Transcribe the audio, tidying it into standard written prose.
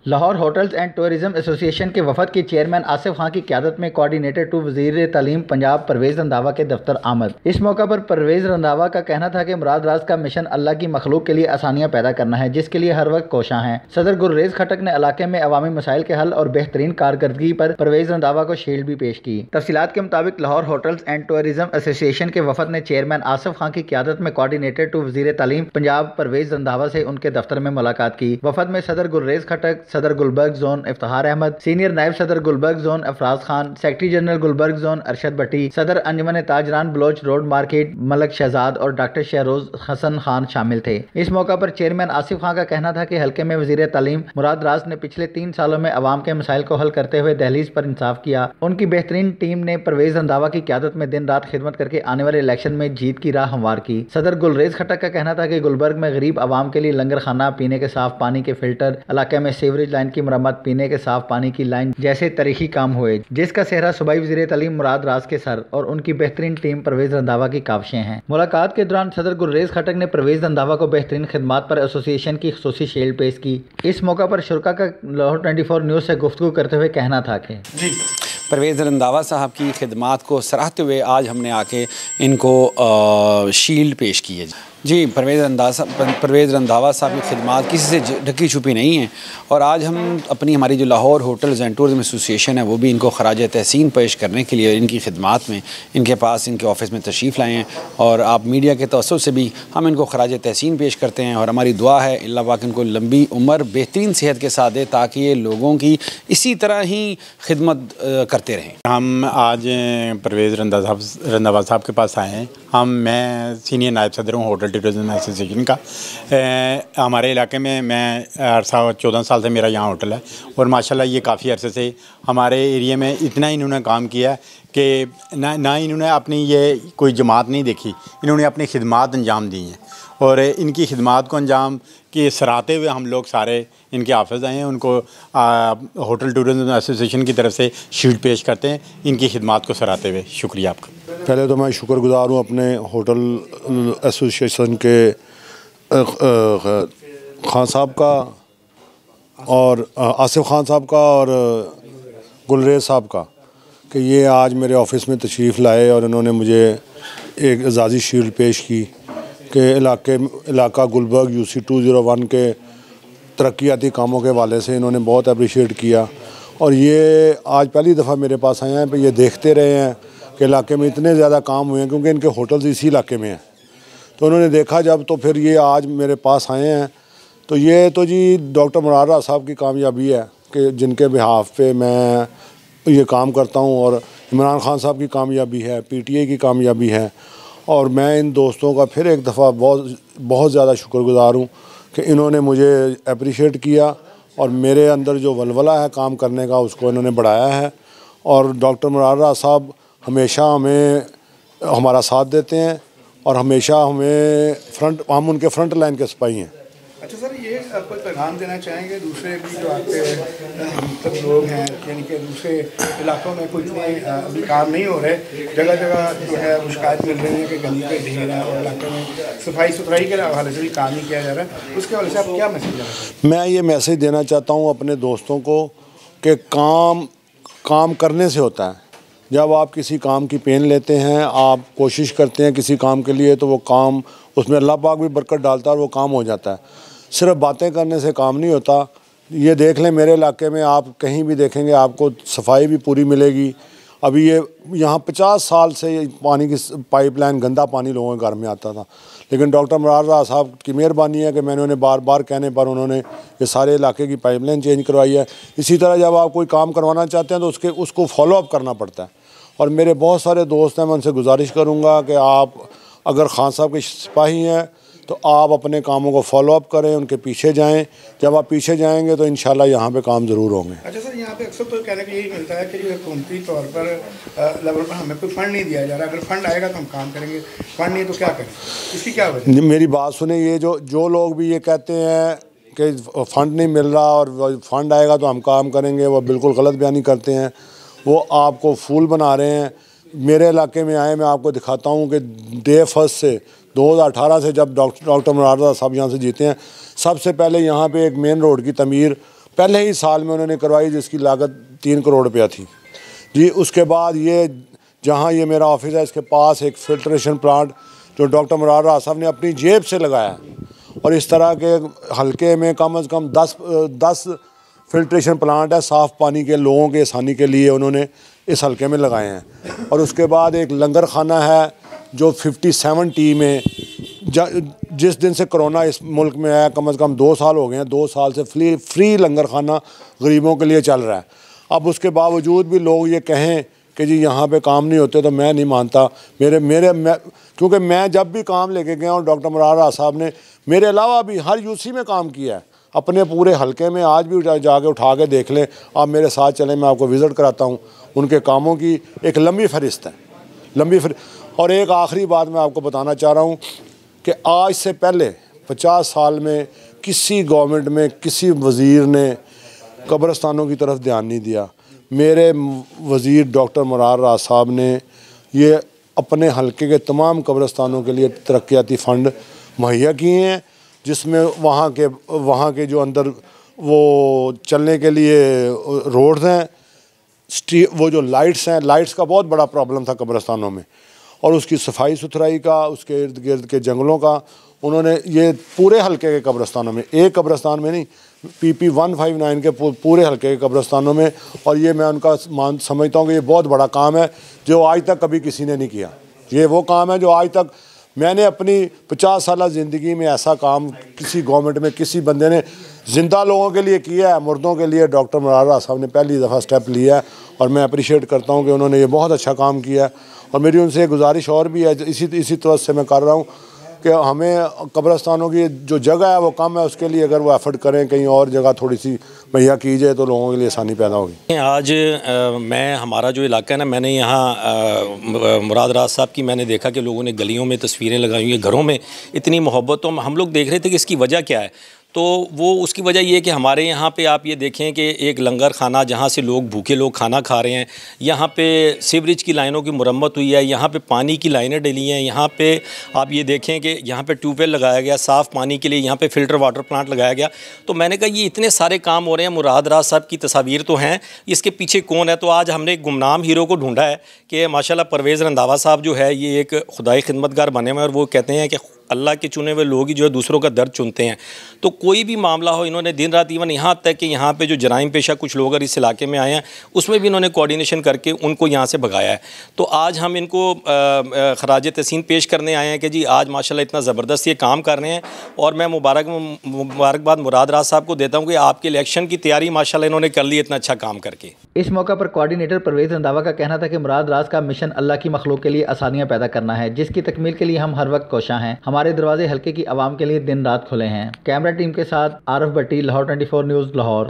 Lahore hotels and tourism association के वफद के chairman Asif Khan की क़यादत में कोऑर्डिनेटर टू वज़ीर तालीम पंजाब परवेज़ रंधावा के दफ्तर आमद। इस मौका पर परवेज़ रंधावा का कहना था कि मुराद राज का मिशन अल्लाह की मखलूक के लिए आसानियाँ पैदा करना है, जिसके लिए हर वक्त कोशां हैं। सदर गुर्रेज खटक ने इलाके में अवामी मसाइल के हल और बेहतरीन कारकर्दगी पर परवेज़ रंधावा को शील्ड भी पेश की। तफसीलात के मुताबिक Lahore hotels and tourism association के वफद ने चेयरमैन आसिफ खान की क़यादत में कोऑर्डिनेटर टू वज़ीर तालीम पंजाब परवेज़ रंधावा से उनके दफ्तर में मुलाकात की। वफद में सदर गुर्रेज खटक, सदर गुलबर्ग जोन इफ्तिखार अहमद, सीनियर नायब सदर Gulberg zone Afraz Khan, secretary general Gulberg zone Arshad Bhatti, सदर अंजुमन ताजरान बलोच रोड मार्केट मलक शहजाद और डॉक्टर शहरोज हसन खान शामिल थे। इस मौका पर चेयरमैन आसिफ खान का कहना था कि हल्के में वज़ीर तालीम मुराद राज ने पिछले 3 सालों में अवाम के मसाइल को हल करते हुए दहलीज पर इंसाफ किया। उनकी बेहतरीन टीम ने परवेज़ रंधावा की क़यादत में दिन रात खिदमत करके आने वाले इलेक्शन में जीत की राह हमवार की। सदर गुलरेज खटक का कहना था कि गुलबर्ग में गरीब आवाम के लिए लंगर खाना, पीने के साफ पानी के फिल्टर, इलाके में सीवरेज लाइन की मरम्मत, पीने के साफ पानी की लाइन जैसे तारीखी काम हुए, जिसका सेहरा सूबाई वज़ीर तालीम मुराद राज के सर और उनकी बेहतरीन टीम परवेज़ रंधावा की काविशें हैं। मुलाकात के दौरान सदर गुर्रेज खटक ने परवेज़ रंधावा को बेहतरीन खिदमात पर एसोसिएशन की खुसूसी शील्ड पेश की। इस मौका पर शुरा का लाहौर 24 न्यूज़ से गुफ्तगू करते हुए कहना था कि परवेज़ रंधावा साहब की खिदमात को सराहते हुए आज हमने आके इनको शील्ड पेश की है। जी, परवेज़ रंधावा साहब की खिदमात किसी से ढकी छुपी नहीं है और आज हम हमारी जो Lahore hotels and tourism association है वो भी इनको खराज तहसीन पेश करने के लिए इनकी खिदमात में इनके पास इनके ऑफिस में तशरीफ़ लाए हैं और आप मीडिया के तवज्जुह से भी हम इनको खराज तहसीन पेश करते हैं और हमारी दुआ है अल्लाह पाक इनको लंबी उम्र बेहतरीन सेहत के साथ दे ताकि ये लोगों की इसी तरह ही खिदमत करते रहें। हम आज परवेज़ रंधावा साहब के पास आए हैं। मैं सीनियर नायब सदर हूँ होटल टूरिज्म एसोसिएशन का। हमारे इलाके में मैं 14 साल से मेरा यहाँ होटल है और माशाल्लाह ये काफ़ी अरसे से हमारे एरिया में इतना इन्होंने काम किया है कि ना इन्होंने अपनी ये कोई जमात नहीं देखी, इन्होंने अपनी खिदमात अंजाम दी हैं और इनकी खिदमात को अंजाम के सराहते हुए हम लोग सारे इनके हाफ़िज़ आए हैं। उनको होटल टूरिज्म एसोसिएशन की तरफ से शील्ड पेश करते हैं इनकी खिदमात को सराहते हुए। शुक्रिया आपका। पहले तो मैं शुक्रगुज़ार हूँ अपने होटल एसोसिएशन के खान साहब का और आसिफ खान साहब का और गुलरेज साहब का कि ये आज मेरे ऑफ़िस में तशरीफ़ लाए और इन्होंने मुझे एक एजाज़ी शील्ड पेश की कि इलाका गुलबर्ग UC 201 के तरक्याती कामों के हवाले से इन्होंने बहुत अप्रिशिएट किया और ये आज पहली दफ़ा मेरे पास आए हैं। ये देखते रहे हैं कि इलाके में इतने ज़्यादा काम हुए हैं क्योंकि इनके होटल्स इसी इलाके में हैं, तो उन्होंने देखा जब तो फिर ये आज मेरे पास आए हैं। तो ये तो जी डॉक्टर मुराद राज साहब की कामयाबी है कि जिनके बिहाफ पे मैं ये काम करता हूँ और इमरान खान साहब की कामयाबी है, PTI की कामयाबी है और मैं इन दोस्तों का फिर एक दफ़ा बहुत ज़्यादा शुक्रगुज़ार हूँ कि इन्होंने मुझे अप्रिशिएट किया और मेरे अंदर जो वलवला है काम करने का उसको इन्होंने बढ़ाया है। और डॉक्टर मुराद राज साहब हमेशा हमारा साथ देते हैं और हमेशा हम उनके फ्रंट लाइन के सिपाही हैं। अच्छा सर, ये आपको पैगाम देना चाहेंगे दूसरे भी जो आपके लोग हैं यानी कि दूसरे इलाकों में कोई इतने अभी काम नहीं हो रहे, जगह जगह जो है वो शिकायत मिल रही है कि गंदगी के ढेर है और इलाके में सफाई सुथराई के हवाले से भी काम नहीं किया जा रहा है, उसके हवाले से आप क्या मैसेज देना चाहते हैं? मैं ये मैसेज देना चाहता हूँ अपने दोस्तों को कि काम करने से होता है। जब आप किसी काम की पेन लेते हैं, आप कोशिश करते हैं किसी काम के लिए, तो वो काम उसमें अल्लाह पाक भी बरकत डालता है और वो काम हो जाता है। सिर्फ बातें करने से काम नहीं होता। ये देख लें मेरे इलाके में आप कहीं भी देखेंगे आपको सफाई भी पूरी मिलेगी। अभी ये यहाँ 50 साल से पानी की पाइपलाइन गंदा पानी लोगों के घर में आता था, लेकिन डॉक्टर मुराद राज साहब की मेहरबानी है कि मैंने उन्हें बार बार कहने पर उन्होंने ये सारे इलाके की पाइपलाइन चेंज करवाई है। इसी तरह जब आप कोई काम करवाना चाहते हैं तो उसको फॉलोअप करना पड़ता है। और मेरे बहुत सारे दोस्त हैं, मैं उनसे गुजारिश करूँगा कि आप अगर खान साहब के सिपाही हैं तो आप अपने कामों को फॉलोअप करें, उनके पीछे जाएं। जब आप पीछे जाएंगे तो इंशाल्लाह यहाँ पे काम ज़रूर होंगे। अच्छा सर, यहाँ पे अक्सर तो कहने को यही मिलता है कि जो हुकूमती तौर पर लेवल पर हमें कोई फ़ंड नहीं दिया जा रहा, अगर फ़ंड आएगा तो हम काम करेंगे, फ़ंड नहीं तो क्या करें, इसकी क्या वजह? मेरी बात सुने, ये जो लोग भी ये कहते हैं कि फ़ंड नहीं मिल रहा और फ़ंड आएगा तो हम काम करेंगे, वो बिल्कुल गलत बयानी करते हैं। वो आपको फूल बना रहे हैं। मेरे इलाके में आए, मैं आपको दिखाता हूँ कि डे फर्स्ट से 2018 से जब डॉक्टर मुराद राज साहब यहाँ से जीते हैं, सबसे पहले यहाँ पे एक मेन रोड की तमीर पहले ही साल में उन्होंने करवाई, जिसकी लागत 3 करोड़ रुपया थी जी। उसके बाद ये जहाँ ये मेरा ऑफिस है, इसके पास एक फ़िल्ट्रेशन प्लांट जो डॉक्टर मुराद राज साहब ने अपनी जेब से लगाया, और इस तरह के हल्के में कम से कम 10 फ़िल्ट्रेशन प्लांट है साफ़ पानी के लोगों के आसानी के लिए उन्होंने इस हल्के में लगाए हैं। और उसके बाद एक लंगर खाना है जो 57 टी में जिस दिन से कोरोना इस मुल्क में आया, कम से कम 2 साल हो गए हैं, 2 साल से फ्री लंगर खाना गरीबों के लिए चल रहा है। अब उसके बावजूद भी लोग ये कहें कि जी यहाँ पे काम नहीं होते, तो मैं नहीं मानता। क्योंकि मैं जब भी काम लेके गया हूँ, डॉक्टर मुराद राज साहब ने मेरे अलावा भी हर यूसी में काम किया है अपने पूरे हलके में। आज भी जाके उठा के देख लें, आप मेरे साथ चलें, मैं आपको विज़िट कराता हूँ। उनके कामों की एक लंबी फहरिस्त है, और एक आखिरी बात मैं आपको बताना चाह रहा हूँ कि आज से पहले 50 साल में किसी गवर्नमेंट में किसी वज़ीर ने कब्रस्तानों की तरफ ध्यान नहीं दिया। मेरे वज़ीर डॉक्टर मुराद राज साहब ने ये अपने हलके के तमाम कब्रस्तानों के लिए तरक्याती फ़ंड मुहैया किए हैं, जिसमें वहाँ के जो अंदर वो चलने के लिए रोड्स हैं, वो जो लाइट्स हैं, लाइट्स का बहुत बड़ा प्रॉब्लम था कब्रस्तानों में, और उसकी सफाई सुथराई का, उसके इर्द गिर्द के जंगलों का उन्होंने ये पूरे हलके के कब्रस्तानों में, एक कब्रस्तान में नहीं, PP 159 के पूरे हलके के कब्रस्तानों में। और ये मैं उनका समझता हूँ कि ये बहुत बड़ा काम है जो आज तक कभी किसी ने नहीं किया। ये वो काम है जो आज तक मैंने अपनी 50 साल ज़िंदगी में ऐसा काम किसी गवर्नमेंट में किसी बंदे ने ज़िंदा लोगों के लिए किया है, मुर्दों के लिए डॉक्टर मुराद राज साहब ने पहली दफ़ा स्टेप लिया है, और मैं अप्रिशिएट करता हूँ कि उन्होंने ये बहुत अच्छा काम किया है। और मेरी उनसे गुजारिश और भी है, इसी तरह से मैं कर रहा हूँ कि हमें कब्रस्तानों की जो जगह है वो कम है, उसके लिए अगर वो एफर्ट करें कहीं और जगह थोड़ी सी मुहैया की जाए तो लोगों के लिए आसानी पैदा होगी। आज मैं हमारा जो इलाका है ना, मैंने यहाँ मुराद राज साहब की मैंने देखा कि लोगों ने गलियों में तस्वीरें लगाई हुई है, घरों में इतनी मोहब्बत। तो हम लोग देख रहे थे कि इसकी वजह क्या है। तो वो उसकी वजह ये है कि हमारे यहाँ पे आप ये देखें कि एक लंगर खाना जहाँ से लोग भूखे लोग खाना खा रहे हैं, यहाँ पे सीवरेज की लाइनों की मुरम्मत हुई है, यहाँ पे पानी की लाइनें डली हैं, यहाँ पे आप ये देखें कि यहाँ पे ट्यूबवेल लगाया गया साफ़ पानी के लिए, यहाँ पे फ़िल्टर वाटर प्लांट लगाया गया। तो मैंने कहा ये इतने सारे काम हो रहे हैं, मुराद राज साहब की तस्वीर तो हैं, इसके पीछे कौन है। तो आज हमने एक गुमनाम हीरो को ढूंढा है कि माशाल्लाह परवेज़ रंधावा साहब जो है ये एक खुदाई खिदमतगार बने हुए हैं, और वो कहते हैं कि अल्लाह के चुने हुए लोग ही जो है दूसरों का दर्द चुनते हैं। तो कोई भी मामला हो, इन्होंने दिन रात, इवन यहाँ तक कि यहाँ पे जो जराइम पेशा कुछ लोग अगर इस इलाके में आए हैं उसमें भी इन्होंने कोऑर्डिनेशन करके उनको यहाँ से भगाया है। तो आज हम इनको खराज तहसीन पेश करने आए हैं कि जी आज माशाल्लाह इतना ज़बरदस्त ये काम कर रहे हैं, और मैं मुबारकबाद मुराद राज साहब को देता हूँ कि आपके इलेक्शन की तैयारी माशाल्लाह इन्होंने कर ली इतना अच्छा काम करके। इस मौका पर कोऑर्डिनेटर परवेज़ रंधावा का कहना था कि मुराद राज का मिशन अल्लाह की मखलूक के लिए आसानियाँ पैदा करना है, जिसकी तकमील के लिए हम हर वक्त कोशां हैं। हमारे दरवाजे हल्के की आवाम के लिए दिन रात खुले हैं। कैमरा टीम के साथ आरफ भट्टी, लाहौर 24 न्यूज़, लाहौर।